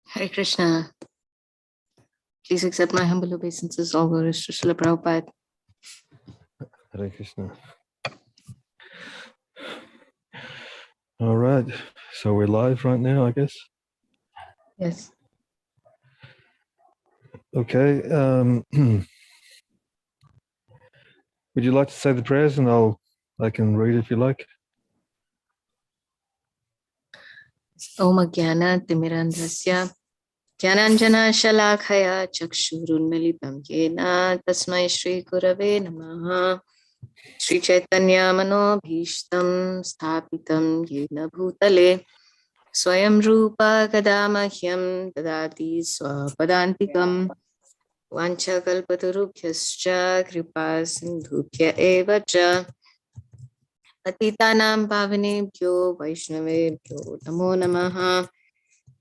Hare Krishna. Please accept my humble obeisances. All glories to Srila Prabhupada. Hare Krishna. All right, so we're live right now, I guess. Yes. Okay. Would you like to say the prayers, and I can read if you like. Om Jnana Timirandhasya Jnananjana Shalakaya Chakshurunmilitam Yena Tasmai Shri Gurave Namaha Shri Chaitanya Mano Bhishtam Sthapitam Yena Bhutale Swayam Rupa Kadamahyam Dadati Swapadantikam Vancha Kalpatarubhyascha Kripa Sindhubhya Eva Cha Patitanam Pavanebhyo Vaishnavebhyo Namo Namaha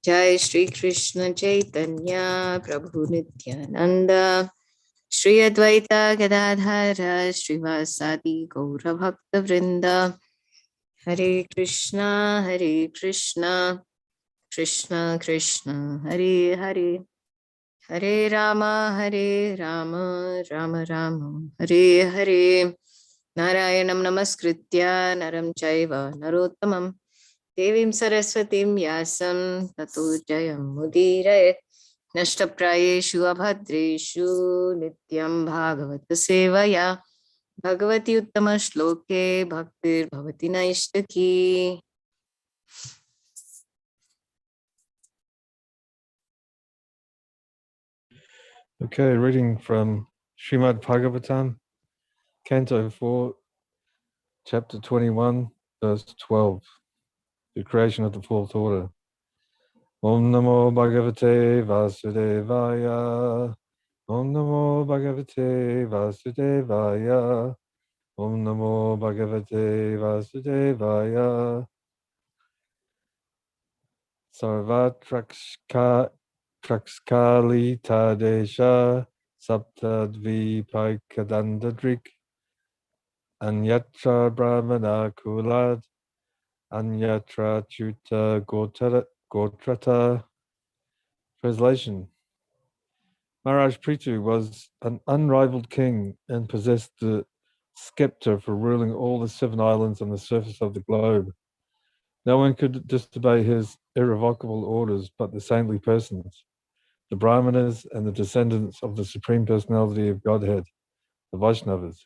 Jai Shri Krishna Chaitanya Prabhu Nityananda Shri Advaita Gadadhara Srivasadi Gaura Bhakta Vrinda Hare Krishna Krishna Krishna Hare Hare Hare Rama Rama Rama Hare Hare Narayanam Namaskritya Naram Chaiva Narottamam Devim Saraswatim Yasam Tato Jayam Mudirayet Nashtaprayeshu Abhadreshu Nityam Bhagavata Sevaya Bhagavati Uttama Shloke Bhaktir Bhavati Naishtaki. Okay, reading from Srimad Bhagavatam, Canto 4, Chapter 21, verse 12, the creation of the fourth order. Om Namo Bhagavate Vasudevaya. Om Namo Bhagavate Vasudevaya. Om Namo Bhagavate Vasudevaya. Sarvatrakshka Trakskali Tadesha Saptadvipaikadandadrik Anyatra Brahmana Kulad Anyatra Chuta Gotrata. Translation. Maharaj Prithu was an unrivaled king and possessed the scepter for ruling all the 7 islands on the surface of the globe. No one could disobey his irrevocable orders but the saintly persons, the Brahmanas and the descendants of the Supreme Personality of Godhead, the Vaishnavas.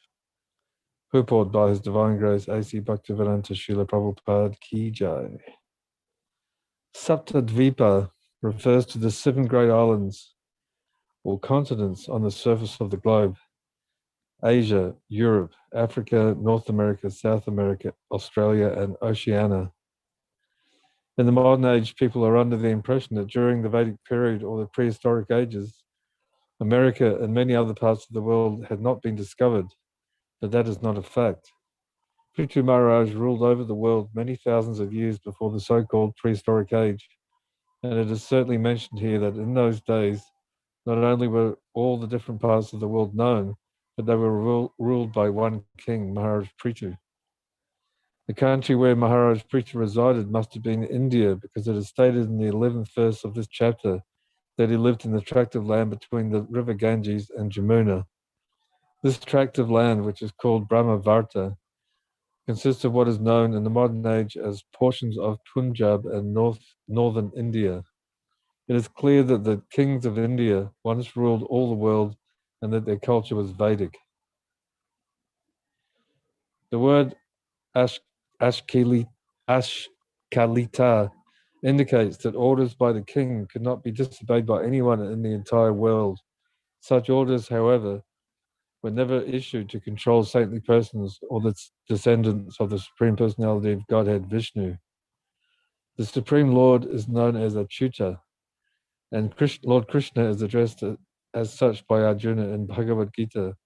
Purport by His Divine Grace A.C. Bhaktivedanta Srila Prabhupada Ki Jai. Saptadvipa refers to the 7 great islands or continents on the surface of the globe: Asia, Europe, Africa, North America, South America, Australia, and Oceania. In the modern age, people are under the impression that during the Vedic period or the prehistoric ages, America and many other parts of the world had not been discovered, but that is not a fact. Prithu Maharaj ruled over the world many thousands of years before the so-called prehistoric age, and it is certainly mentioned here that in those days, not only were all the different parts of the world known, but they were ruled by one king, Maharaj Prithu. The country where Maharaj Prithu resided must have been India, because it is stated in the 11th verse of this chapter that he lived in the tract of land between the river Ganges and Jamuna. This tract of land, which is called Brahmavarta, consists of what is known in the modern age as portions of Punjab and northern India. It is clear that the kings of India once ruled all the world and that their culture was Vedic. The word Ashkalita indicates that orders by the king could not be disobeyed by anyone in the entire world. Such orders, however, were never issued to control saintly persons or the descendants of the Supreme Personality of Godhead, Vishnu. The Supreme Lord is known as Achyuta, and Lord Krishna is addressed as such by Arjuna in Bhagavad Gita.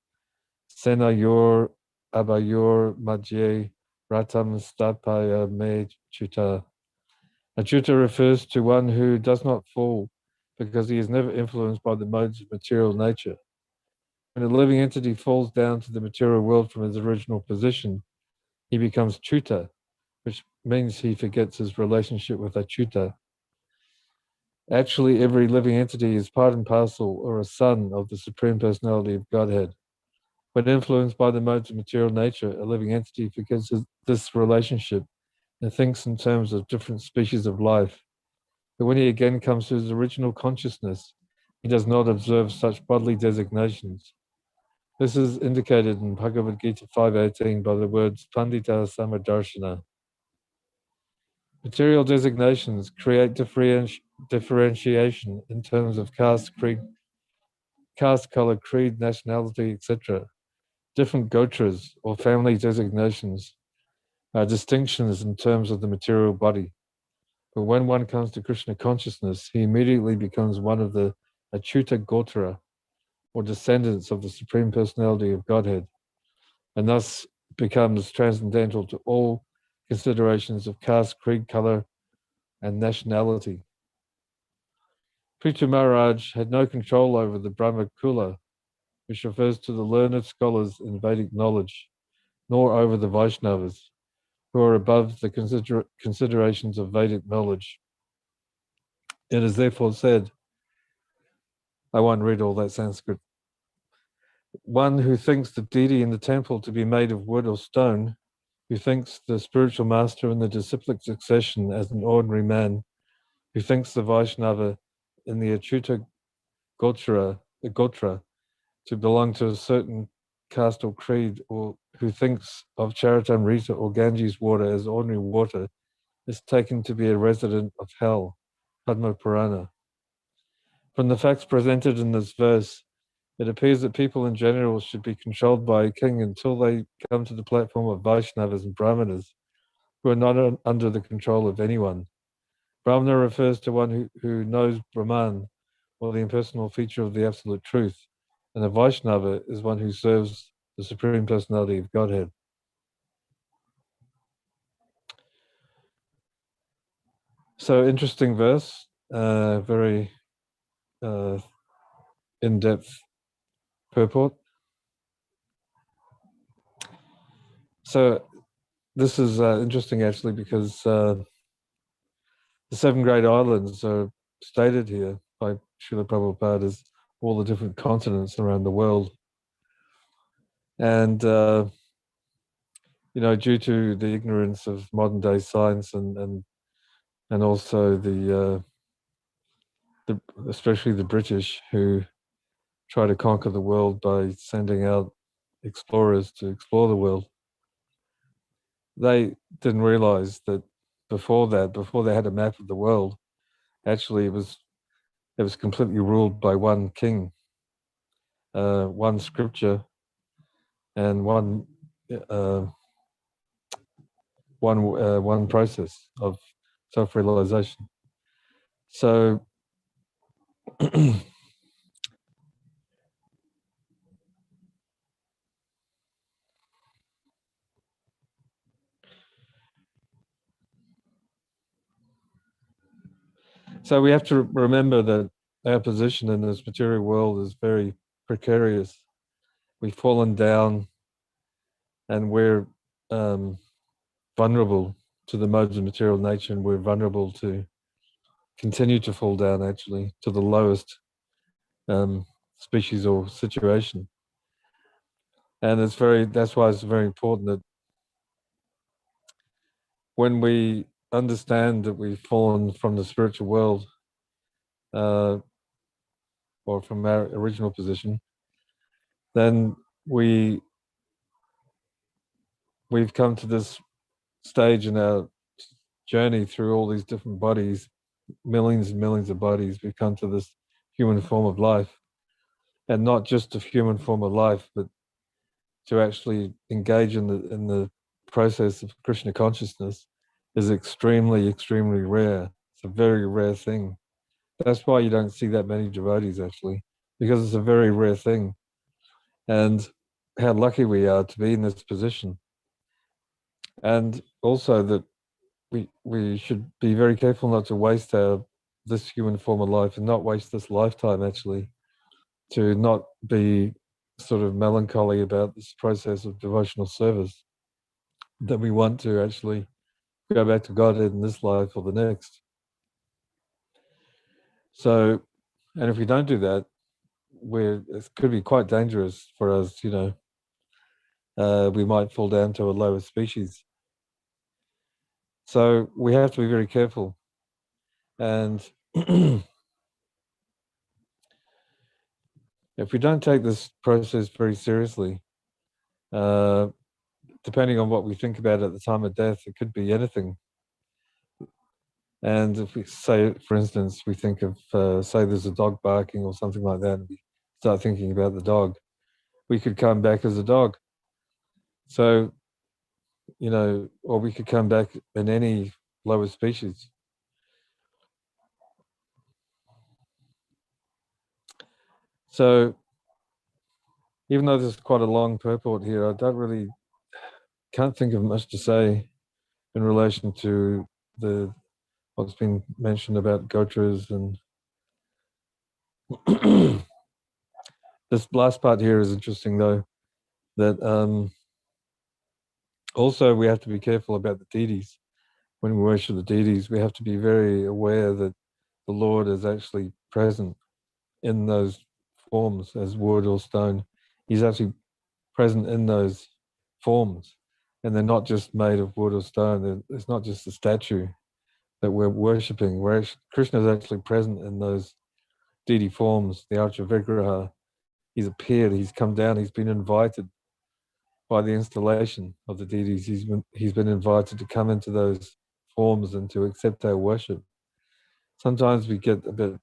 Senayor Abayor Madhye Ratam Stapaya Me Chuta. Achyuta refers to one who does not fall because he is never influenced by the modes of material nature. When a living entity falls down to the material world from his original position, he becomes Chuta, which means he forgets his relationship with Achyuta. Actually, every living entity is part and parcel or a son of the Supreme Personality of Godhead. When influenced by the modes of material nature, a living entity forgets this relationship and thinks in terms of different species of life. But when he again comes to his original consciousness, he does not observe such bodily designations. This is indicated in Bhagavad Gita 5.18 by the words Pandita Samadarshana. Material designations create differentiation in terms of caste, creed, caste, color, creed, nationality, etc. Different gotras or family designations are distinctions in terms of the material body. But when one comes to Krishna consciousness, he immediately becomes one of the Achyuta Gotra, or descendants of the Supreme Personality of Godhead, and thus becomes transcendental to all considerations of caste, creed, color, and nationality. Prithu Maharaj had no control over the Brahma Kula, which refers to the learned scholars in Vedic knowledge, nor over the Vaishnavas, who are above the considerations of Vedic knowledge. It is therefore said, I won't read all that Sanskrit, one who thinks the deity in the temple to be made of wood or stone, who thinks the spiritual master in the disciplic succession as an ordinary man, who thinks the Vaishnava in the Achyuta Gotra to belong to a certain caste or creed, or who thinks of Charitamrita or Ganges water as ordinary water, is taken to be a resident of hell, Padma Purana. From the facts presented in this verse, it appears that people in general should be controlled by a king until they come to the platform of Vaishnavas and Brahmanas, who are not under the control of anyone. Brahmana refers to one who knows Brahman, or the impersonal feature of the absolute truth, and a Vaishnava is one who serves the Supreme Personality of Godhead. So interesting verse, very in-depth purport. So this is interesting actually because the seven great islands are stated here by Srila Prabhupada as all the different continents around the world. And, due to the ignorance of modern day science and also the especially the British, who try to conquer the world by sending out explorers to explore the world, they didn't realize that before they had a map of the world, actually it was completely ruled by one king, one scripture, and one process of self-realization. So so we have to remember that our position in this material world is very precarious. We've fallen down, and we're vulnerable to the modes of material nature, and we're vulnerable to continue to fall down actually to the lowest species or situation. And that's why it's very important that when we understand that we've fallen from the spiritual world, or from our original position, then we've come to this stage in our journey through all these different bodies, millions and millions of bodies. We've come to this human form of life, and not just a human form of life, but to actually engage in the process of Krishna consciousness is extremely, extremely rare. It's a very rare thing. That's why you don't see that many devotees actually, because it's a very rare thing. And how lucky we are to be in this position. And also that we should be very careful not to waste this human form of life, and not waste this lifetime actually, to not be sort of melancholy about this process of devotional service, that we want to actually go back to Godhead in this life or the next. So, and if we don't do that, it could be quite dangerous for us, we might fall down to a lower species. So we have to be very careful. And if we don't take this process very seriously, depending on what we think about at the time of death, it could be anything. And if we say, for instance, we think of, say there's a dog barking or something like that, and we start thinking about the dog, we could come back as a dog. So, or we could come back in any lower species. So even though there's quite a long purport here, I can't think of much to say in relation to what's been mentioned about Gotras. And this last part here is interesting, though, that also we have to be careful about the deities. When we worship the deities, we have to be very aware that the Lord is actually present in those forms as wood or stone. He's actually present in those forms, and they're not just made of wood or stone. It's not just a statue that we're worshipping. Krishna is actually present in those deity forms, the Archa Vigraha. He's appeared, he's come down, he's been invited by the installation of the deities. He's been invited to come into those forms and to accept our worship. Sometimes we get a bit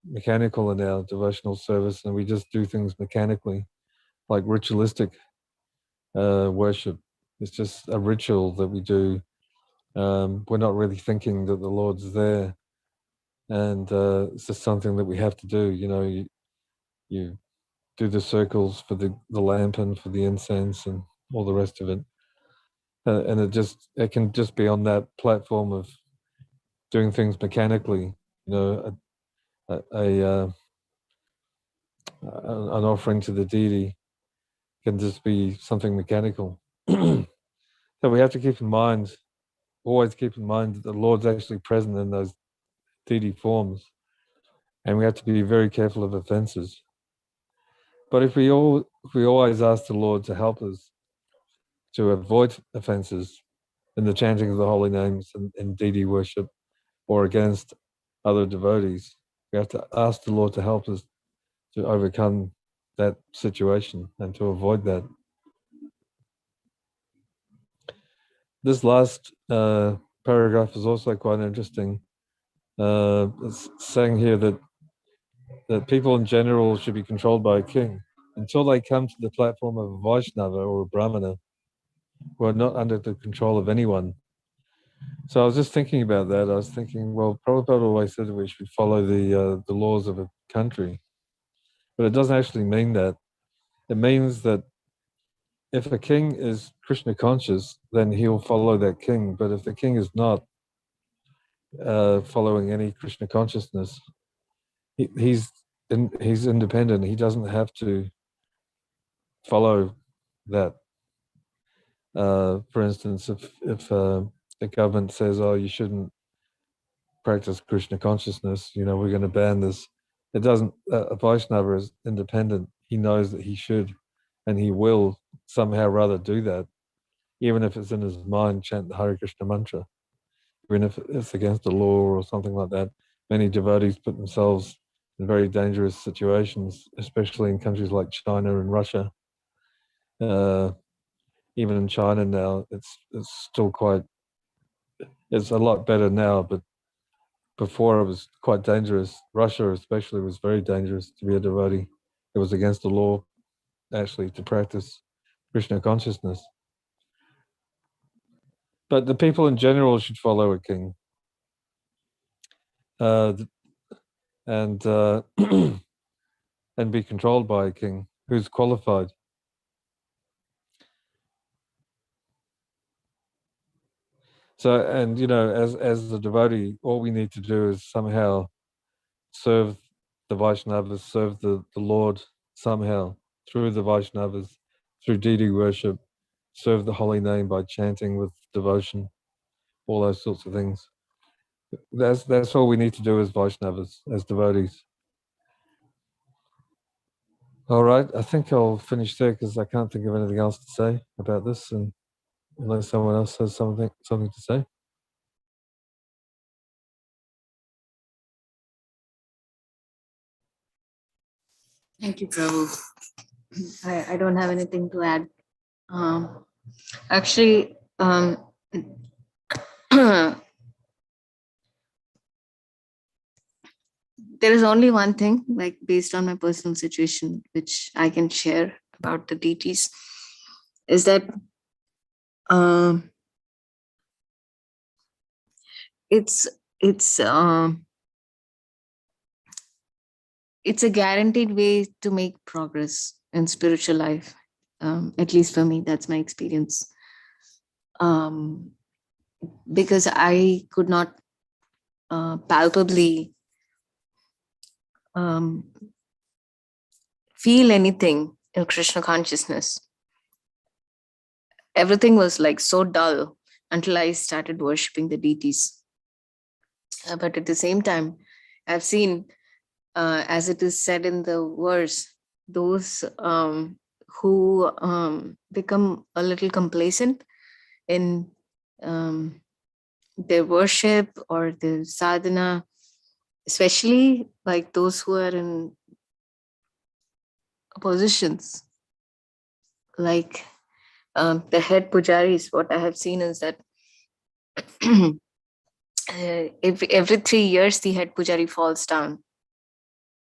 mechanical in our devotional service and we just do things mechanically, like ritualistic worship. It's just a ritual that we do. We're not really thinking that the Lord's there, and it's just something that we have to do. You do the circles for the lamp and for the incense and all the rest of it, and it can just be on that platform of doing things mechanically. An offering to the deity can just be something mechanical. So we have to always keep in mind that the Lord's actually present in those deity forms, and we have to be very careful of offenses. But if we always ask the Lord to help us to avoid offenses in the chanting of the holy names and in deity worship or against other devotees, we have to ask the Lord to help us to overcome that situation and to avoid that. This last paragraph is also quite interesting. It's saying here that people in general should be controlled by a king until they come to the platform of a Vaishnava or a Brahmana who are not under the control of anyone. So I was just thinking about that. I was thinking, well, Prabhupada always said that we should follow the laws of a country, but it doesn't actually mean that. It means that if a king is Krishna conscious, then he'll follow that king. But if the king is not following any Krishna consciousness, he's independent. He doesn't have to follow that. For instance, if the government says, "Oh, you shouldn't practice Krishna consciousness," we're going to ban this. It doesn't. A Vaishnava is independent. He knows that he should, and he will somehow rather do that, even if it's in his mind, chant the Hare Krishna mantra, even if it's against the law or something like that. Many devotees put themselves in very dangerous situations, especially in countries like China and Russia. Even in China now, it's still it's a lot better now, but before it was quite dangerous. Russia especially was very dangerous to be a devotee. It was against the law, actually, to practice Krishna consciousness. But the people in general should follow a king. And and be controlled by a king who's qualified. So, and as a devotee, all we need to do is somehow serve the Vaishnavas, serve the Lord somehow through the Vaishnavas, through deity worship, serve the holy name by chanting with devotion, all those sorts of things. That's all we need to do as Vaishnavas, as devotees. All right, I think I'll finish there because I can't think of anything else to say about this, and unless someone else has something to say. Thank you, Prabhu. I don't have anything to add. Actually, there is only one thing, like based on my personal situation, which I can share about the deities, is that um, it's it's um, it's a guaranteed way to make progress in spiritual life. At least for me, that's my experience. Because I could not palpably feel anything in Krishna consciousness. Everything was like so dull until I started worshipping the deities. But at the same time, I've seen, as it is said in the verse, those who become a little complacent in their worship or their sadhana, especially like those who are in positions like the head pujaris. What I have seen is that every 3 years the head pujari falls down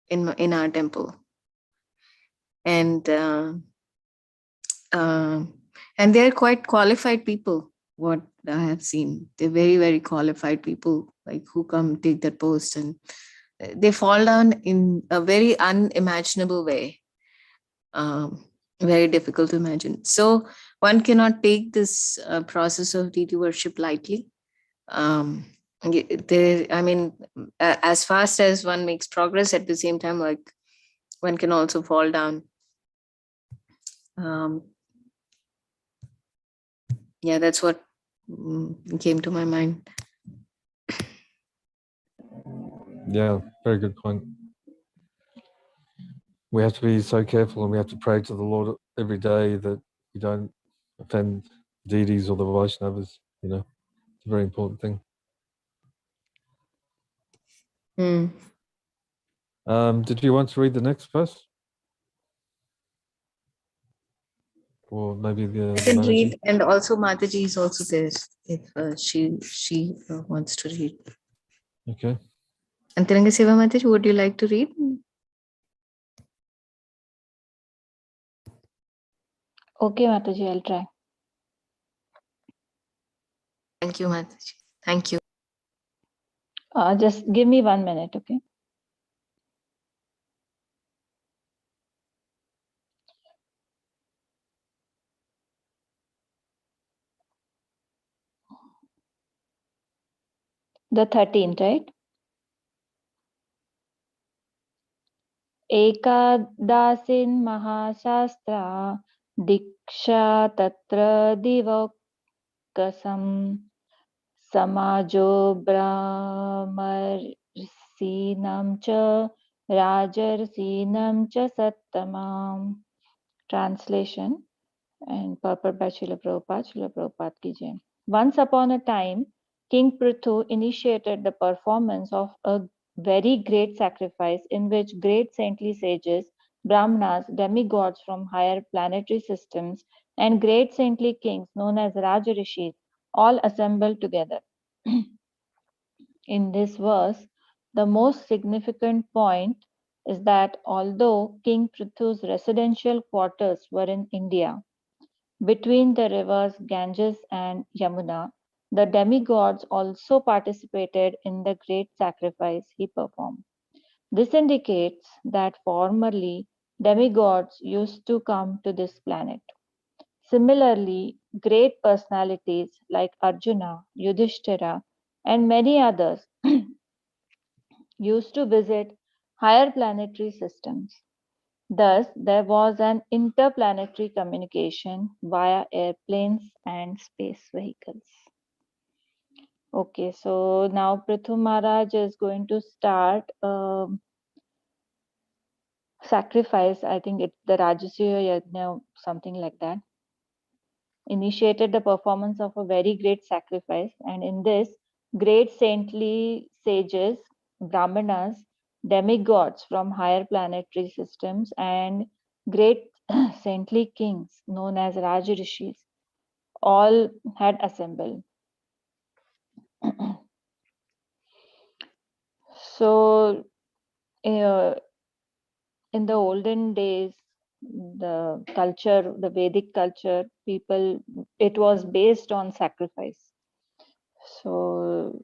in our temple, and and they're quite qualified people. What I have seen, they're very, very qualified people, like who come take that post, and they fall down in a very unimaginable way. Very difficult to imagine. So one cannot take this process of deity worship lightly. There, I mean, as fast as one makes progress, at the same time, like one can also fall down. Yeah, that's what came to my mind. Yeah, very good point. We have to be so careful, and we have to pray to the Lord every day that we don't offend deities or the Vaishnavas. You know, it's a very important thing. Did you want to read the next verse? Or maybe the I can Mataji? read, and also Mataji is also there if she wants to read. Okay. Antaranga Seva Mataji, would you like to read? Okay, Mataji, I'll try. Thank you, Mataji. Thank you. Just give me 1 minute, okay? The 13th, right? Ekadasin Mahashastra Diksha Tatra Divakasam Samajo Brahmarsinam Cha Rajarsinam Cha Sattamam. Translation and purport by Srila Prabhupada ki jai. Once upon a time, King Prithu initiated the performance of a very great sacrifice in which great saintly sages, Brahmanas, demigods from higher planetary systems, and great saintly kings known as Rajarishis all assembled together. In this verse, the most significant point is that although King Prithu's residential quarters were in India, between the rivers Ganges and Yamuna, the demigods also participated in the great sacrifice he performed. This indicates that formerly demigods used to come to this planet. Similarly, great personalities like Arjuna, Yudhishthira, and many others used to visit higher planetary systems. Thus, there was an interplanetary communication via airplanes and space vehicles. Okay, so now Prithu Maharaj is going to start sacrifice. I think it's the Rajasuya Yajna, something like that. Initiated the performance of a very great sacrifice, and in this, great saintly sages, Brahmanas, demigods from higher planetary systems, and great saintly kings known as Rajarishis all had assembled. So, uh, in the olden days, the culture, the Vedic culture, people, it was based on sacrifice. So,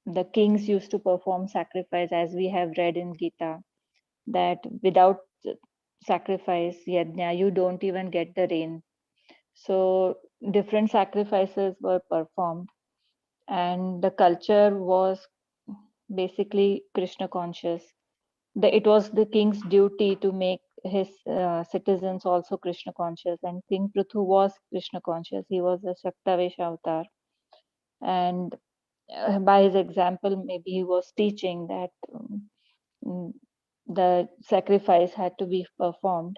the kings used to perform sacrifice, as we have read in Gita, that without sacrifice, yajna, you don't even get the rain. So, different sacrifices were performed, and the culture was basically Krishna conscious. It was the king's duty to make his citizens also Krishna conscious, and King Prithu was Krishna conscious. He was a Shaktavesh avatar, and by his example, maybe he was teaching that mm, the sacrifice had to be performed.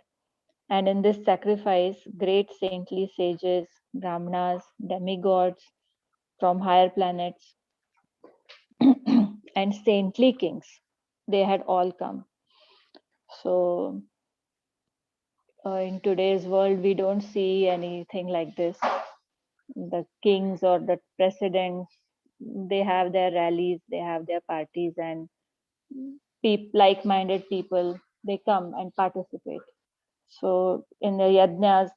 And in this sacrifice, great saintly sages, brahmanas, demigods from higher planets, and saintly kings, they had all come. So, in today's world, we don't see anything like this. The kings or the presidents, they have their rallies, they have their parties, and like-minded people, they come and participate. So in the yajnas,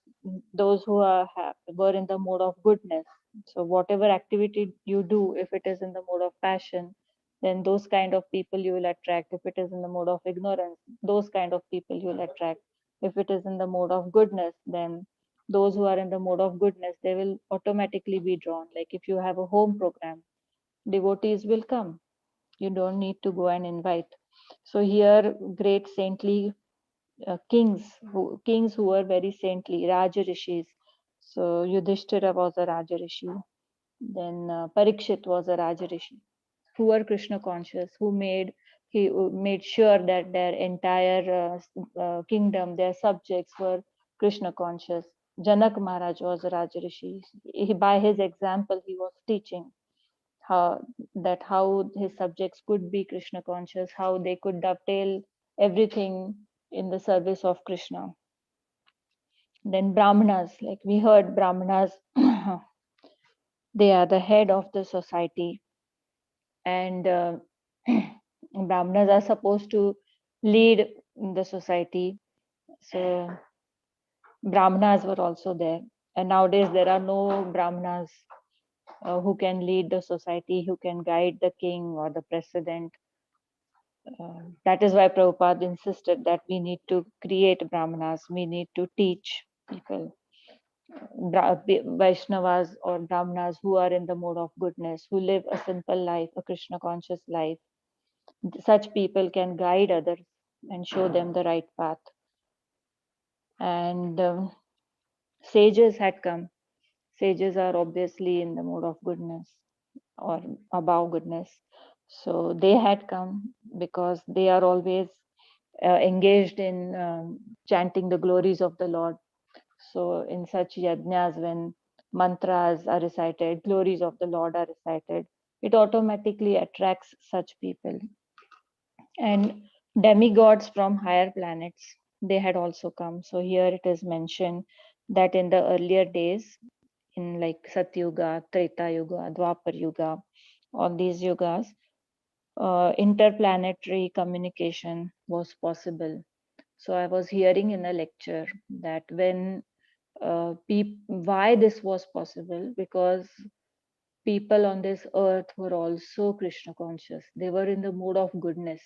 those who were in the mode of goodness. So whatever activity you do, if it is in the mode of passion, then those kind of people you will attract. If it is in the mode of ignorance, those kind of people you will attract. If it is in the mode of goodness, then those who are in the mode of goodness, they will automatically be drawn. Like if you have a home program, devotees will come. You don't need to go and invite. So here, great saintly kings who were very saintly, Raja Rishis. So Yudhishthira was a Raja Rishi. Then Parikshit was a Raja Rishi, who were Krishna conscious, who made sure that their entire kingdom, their subjects were Krishna conscious. Janak Maharaj was a Raja Rishi. By his example, he was teaching how his subjects could be Krishna conscious, how they could dovetail everything in the service of Krishna. Then Brahmanas, like we heard, Brahmanas, they are the head of the society, and Brahmanas are supposed to lead the society. So Brahmanas were also there, and nowadays there are no Brahmanas who can lead the society, who can guide the king or the president. That is why Prabhupada insisted that we need to create Brahmanas, we need to teach people, Vaishnavas or Brahmanas who are in the mode of goodness, who live a simple life, a Krishna conscious life. Such people can guide others and show them the right path. And sages had come. Sages are obviously in the mode of goodness or above goodness. So they had come because they are always engaged in chanting the glories of the Lord. So in such yajnas, when mantras are recited, glories of the Lord are recited, it automatically attracts such people. And demigods from higher planets, they had also come. So here it is mentioned that in the earlier days, in like Satyuga, Treta Yuga, Dwapar Yuga, all these yugas, interplanetary communication was possible. So I was hearing in a lecture that why this was possible, because people on this earth were also Krishna conscious. They were in the mood of goodness.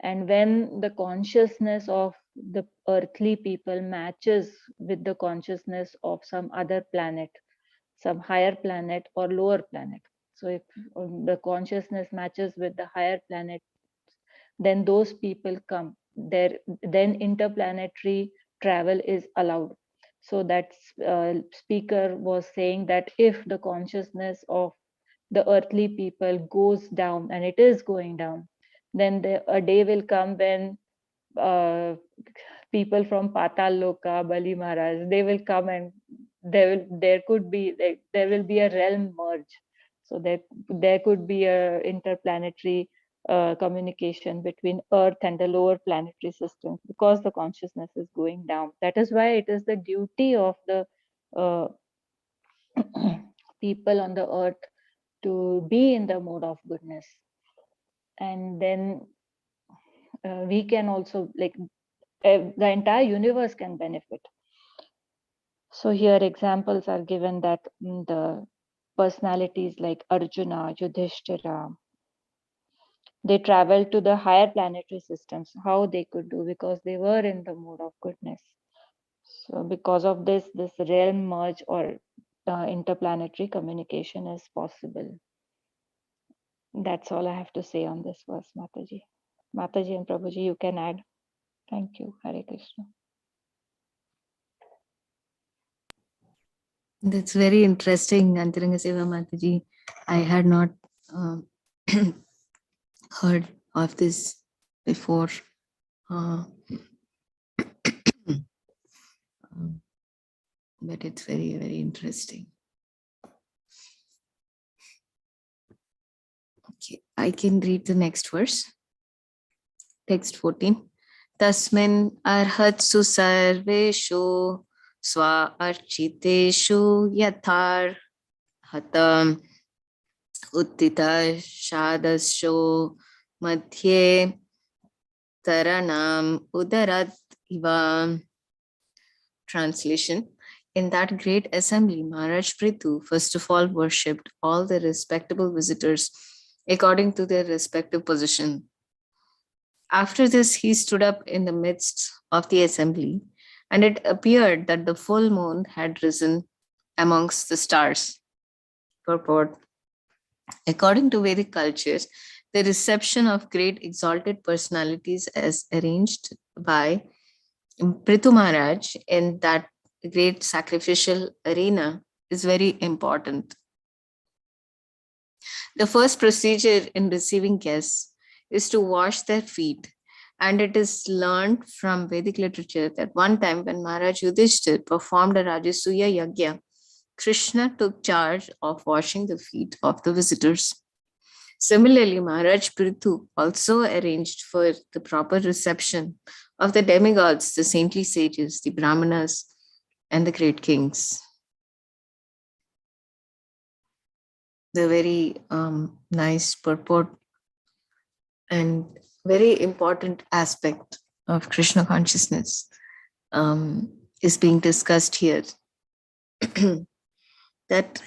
And when the consciousness of the earthly people matches with the consciousness of some other planet, some higher planet or lower planet. So if the consciousness matches with the higher planet, then those people come. Then interplanetary travel is allowed. So that speaker was saying that if the consciousness of the earthly people goes down, and it is going down, then a day will come when uh, people from Patal Loka, Bali Maharaj, they will come, and there could be like, there will be a realm merge. So there could be a interplanetary communication between Earth and the lower planetary systems, because the consciousness is going down. That is why it is the duty of the uh, people on the earth to be in the mode of goodness, and then we can also like the entire universe can benefit. So here examples are given that the personalities like Arjuna, Yudhishthira, they traveled to the higher planetary systems. How they could do? Because they were in the mode of goodness. So because of this realm merge or interplanetary communication is possible. That's all I have to say on this verse, Mataji. Mataji and Prabhuji, you can add. Thank you. Hare Krishna. That's very interesting, Antaranga Seva Mataji. I had not heard of this before. But it's very, very interesting. Okay, I can read the next verse. Text 14. Tasmin arhatsu sarveshu swa architeshu yathar hatam uttita shadasho madhye taranam udarat iva. Translation. In that great assembly, Maharaj Prithu first of all worshipped all the respectable visitors according to their respective position. After this, he stood up in the midst of the assembly, and it appeared that the full moon had risen amongst the stars. Purport. According to Vedic cultures, the reception of great exalted personalities as arranged by Prithu Maharaj in that great sacrificial arena is very important. The first procedure in receiving guests is to wash their feet, and it is learned from Vedic literature that one time when Maharaj Yudhishthir performed a Rajasuya Yagya, Krishna took charge of washing the feet of the visitors. Similarly, Maharaj Prithu also arranged for the proper reception of the demigods, the saintly sages, the brahmanas, and the great kings. The very nice purport and very important aspect of Krishna consciousness is being discussed here. That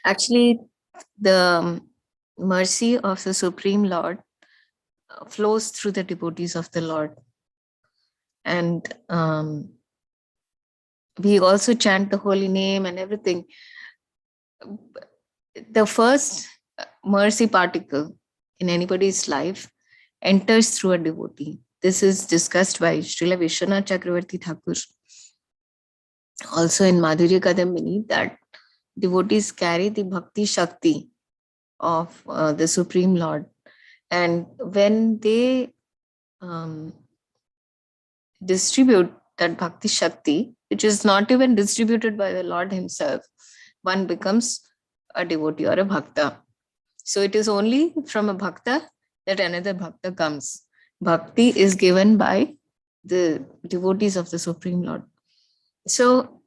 actually the mercy of the Supreme Lord flows through the devotees of the Lord. And we also chant the holy name and everything. The first mercy particle in anybody's life enters through a devotee. This is discussed by Srila Vishwanath Chakravarti Thakur. Also in Madhurya Kadambini, that devotees carry the bhakti shakti of the Supreme Lord. And when they distribute that bhakti shakti, which is not even distributed by the Lord himself, one becomes a devotee or a bhakta. So it is only from a bhakta that another bhakta comes. Bhakti is given by the devotees of the Supreme Lord. So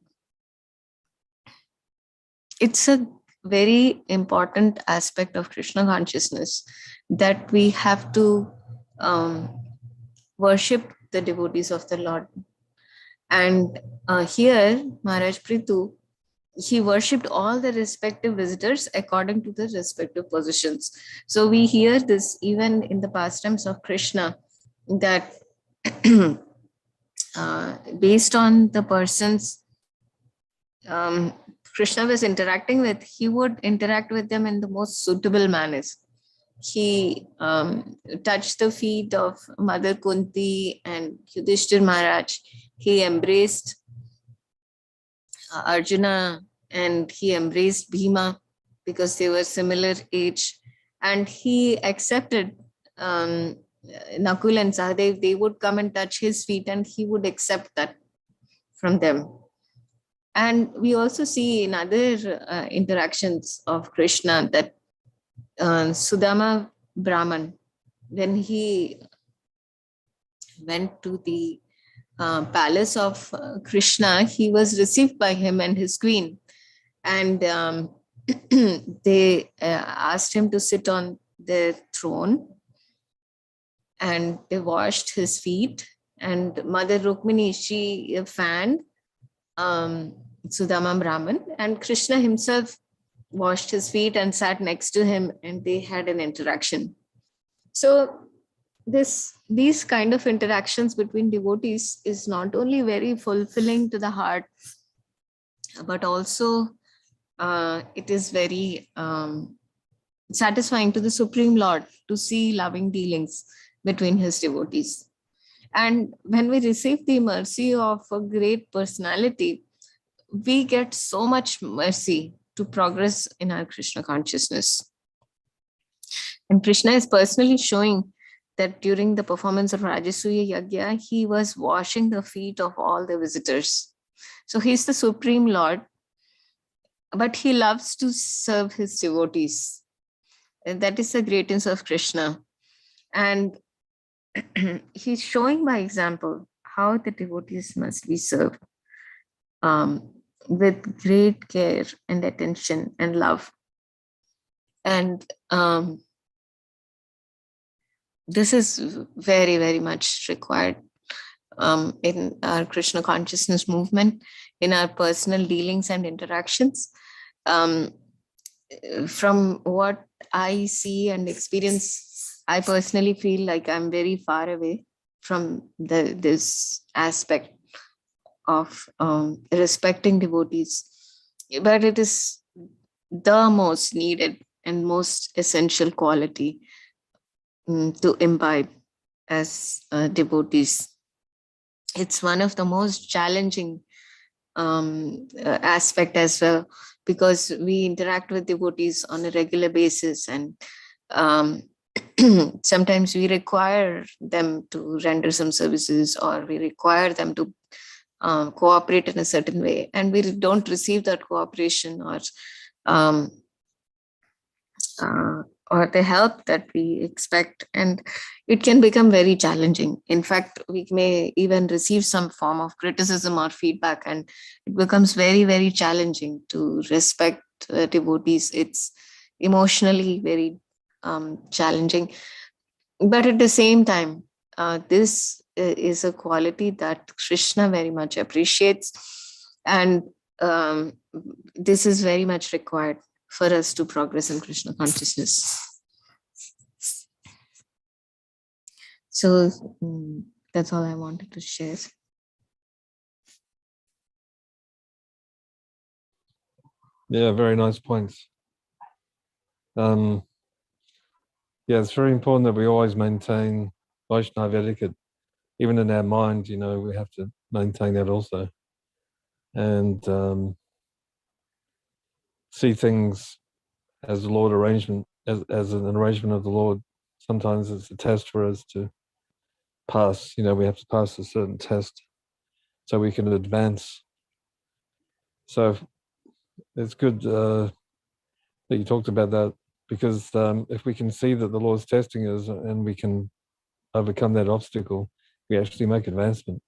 it's a very important aspect of Krishna consciousness that we have to worship the devotees of the Lord. And here, Maharaj Prithu, he worshipped all the respective visitors according to the respective positions. So we hear this even in the pastimes of Krishna, that based on the persons Krishna was interacting with, he would interact with them in the most suitable manners. he touched the feet of Mother Kunti and Yudhishthir Maharaj. He embraced Arjuna and he embraced Bhima because they were similar age. And he accepted Nakul and Sahadev. They would come and touch his feet and he would accept that from them. And we also see in other interactions of Krishna that Sudama Brahman, when he went to the palace of Krishna, he was received by him and his queen. And they asked him to sit on their throne, and they washed his feet. And Mother Rukmini, she fanned Sudama Brahman, and Krishna himself washed his feet and sat next to him, and they had an interaction. So these kind of interactions between devotees is not only very fulfilling to the heart, but also it is very satisfying to the Supreme Lord to see loving dealings between his devotees. And when we receive the mercy of a great personality, we get so much mercy to progress in our Krishna consciousness. And Krishna is personally showing that during the performance of Rajasuya Yagya, he was washing the feet of all the visitors. So he's the Supreme Lord, but he loves to serve his devotees. And that is the greatness of Krishna. And he's showing by example how the devotees must be served with great care and attention and love. And this is very, very much required in our Krishna consciousness movement, in our personal dealings and interactions. From what I see and experience, I personally feel like I'm very far away from this aspect of respecting devotees. But it is the most needed and most essential quality to imbibe as devotees. It's one of the most challenging aspect as well, because we interact with devotees on a regular basis, and sometimes we require them to render some services, or we require them to cooperate in a certain way, and we don't receive that cooperation or the help that we expect, and it can become very challenging. In fact, we may even receive some form of criticism or feedback, and it becomes very, very challenging to respect devotees. It's emotionally very challenging. But at the same time, this is a quality that Krishna very much appreciates, and this is very much required for us to progress in Krishna consciousness. So that's all I wanted to share. Yeah, very nice points. Yeah, it's very important that we always maintain Vaishnava etiquette. Even in our mind, we have to maintain that also. And see things as the Lord arrangement, as an arrangement of the Lord. Sometimes it's a test for us to pass. We have to pass a certain test so we can advance. So it's good that you talked about that, because if we can see that the Lord's testing us and we can overcome that obstacle, we actually make advancement.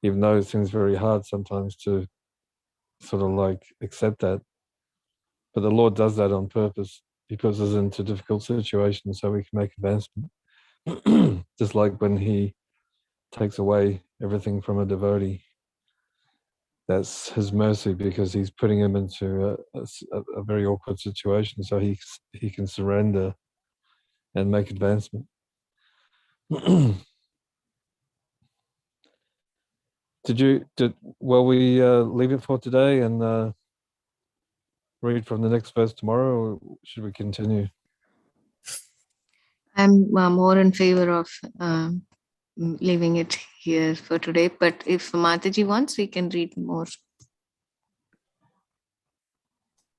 Even though it seems very hard sometimes to sort of like accept that. But the Lord does that on purpose. He puts us into difficult situations so we can make advancement. Just like when he takes away everything from a devotee, that's his mercy, because he's putting him into a very awkward situation so he can surrender and make advancement. Will we leave it for today and read from the next verse tomorrow, or should we continue? I'm more in favor of leaving it here for today. But if Mataji wants, we can read more.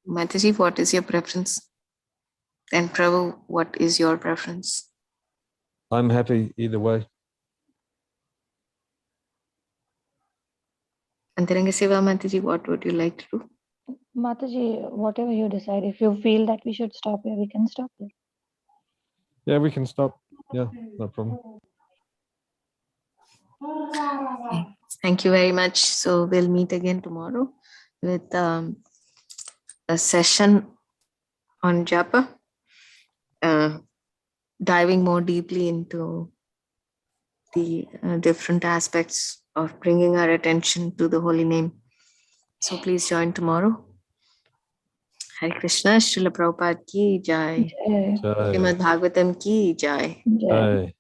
Mataji, what is your preference? And Prabhu, what is your preference? I'm happy either way. Antaranga Seva, Mataji, what would you like to do? Mataji, whatever you decide, if you feel that we should stop here, we can stop here. Yeah, we can stop. Yeah, no problem. Okay. Thank you very much. So we'll meet again tomorrow with a session on japa, diving more deeply into the different aspects of bringing our attention to the holy name. So please join tomorrow. Hare Krishna, Srila Prabhupada ki jai. Jai. Jai. Srimad Bhagavatam ki jai. Jai. Jai.